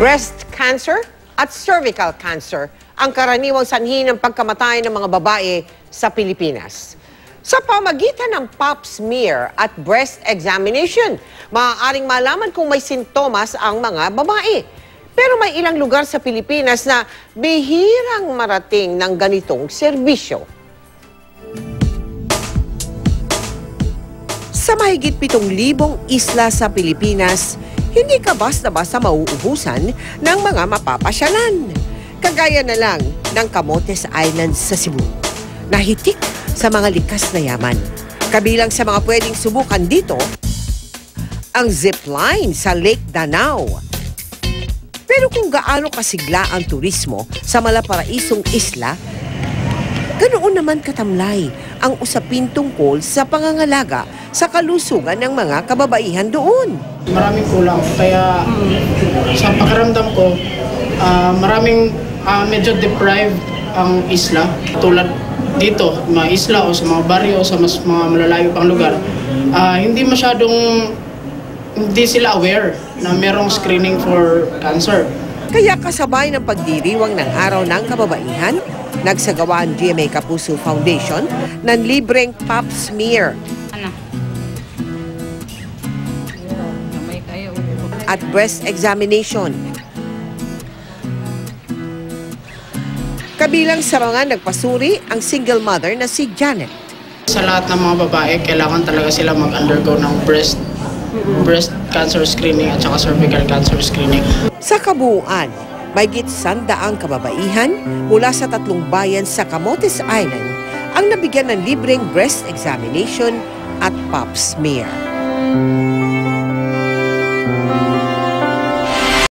Breast cancer at cervical cancer ang karaniwang sanhi ng pagkamatay ng mga babae sa Pilipinas. Sa pamagitan ng pap smear at breast examination, maaaring malaman kung may sintomas ang mga babae. Pero may ilang lugar sa Pilipinas na bihirang marating ng ganitong serbisyo. Sa mahigit 7,000 isla sa Pilipinas, hindi ka basta-basta mauubusan ng mga mapapasyalan. Kagaya na lang ng Camotes Island sa Cebu, nahitik sa mga likas na yaman. Kabilang sa mga pwedeng subukan dito, ang zipline sa Lake Danau. Pero kung gaano kasigla ang turismo sa malaparaisong isla, ganoon naman katamlay ang usapin tungkol sa pangangalaga sa kalusugan ng mga kababaihan doon. Maraming kulang, kaya sa pakiramdam ko, maraming medyo deprived ang isla. Tulad dito, mga isla o sa mga baryo o sa mas mga malalayo pang lugar, hindi sila aware na merong screening for cancer. Kaya kasabay ng pagdiriwang ng Araw ng Kababaihan, nagsagawa ang GMA Kapuso Foundation ng libreng pap smear at breast examination. Kabilang sa mga nagpasuri ang single mother na si Janet. Sa lahat ng mga babae, kailangan talaga sila mag-undergo ng breast cancer screening at saka cervical cancer screening. Sa kabuuan, mahigit 100 kababaihan mula sa 3 bayan sa Camotes Island ang nabigyan ng libreng breast examination at pap smear.